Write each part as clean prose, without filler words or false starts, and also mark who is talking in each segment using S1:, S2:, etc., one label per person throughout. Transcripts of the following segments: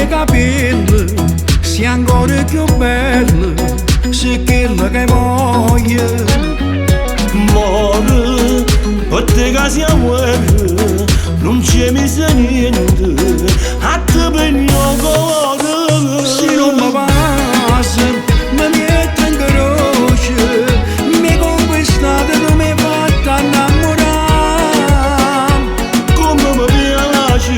S1: miei capelli sia ancora più bello se quello che voglio.
S2: Muore, per te che siamo non c'è messa niente, a te per il mio cuore.
S1: Se non mi passa, mi metto in croce, mi conquistate, tu mi fate innamorare.
S2: Come mi piace,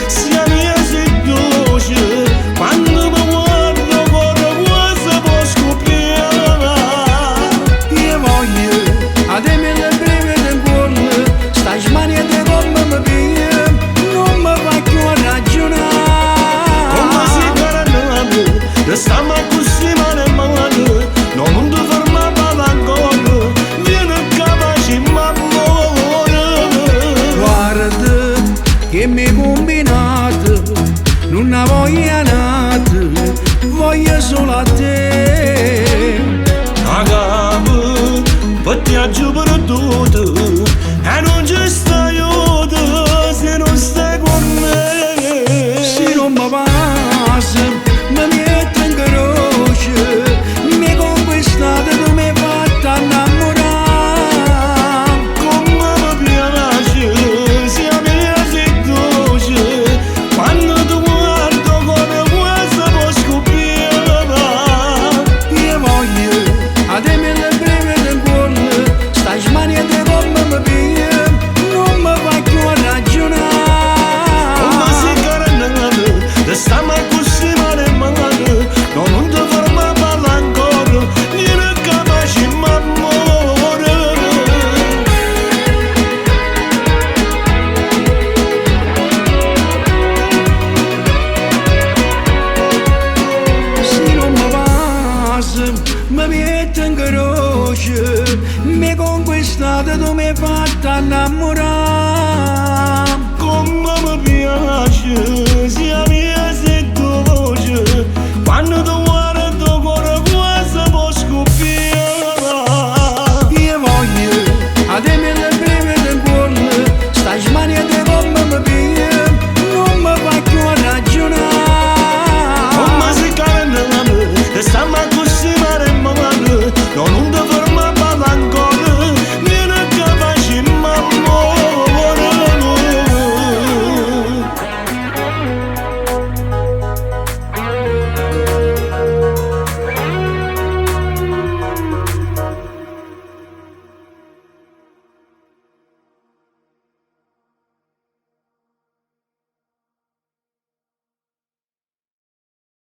S2: sia mia sei dolce, quando mi guardo cuore quasi può scoppiare.
S1: Io voglio, a te me le breve del cuore, stai smanendo come mi piace, non mi fa più ragionare.
S2: Come si garantisce, restiamo così mano in mano, non ti fermare ancora, vieni capace ma muore.
S1: Guarda che mi hai combinato, non ne voglio nata, voglio solo a te.
S2: A capo, per te aggiù per tutto, e non ci stai aiuto se non stai con me.
S1: Se non mi passa, mi metto in croce, mi conquistate, tu mi fate innamorare.
S2: Come mi piace, sia mia sei dolce, quando tu guardo come quasi può scoppiare.
S1: Io voglio, a te me le breve del cuore, stai smanendo come mi piace, non mi fa più ragionare.
S2: Come si garantisce, restiamo così mano in mano, non ti fermare ancora, vieni capace ma muore.
S1: Se non mi passa, mi metto in croce, mi conquistate, tu mi fate innamorare.
S2: Come mi piace,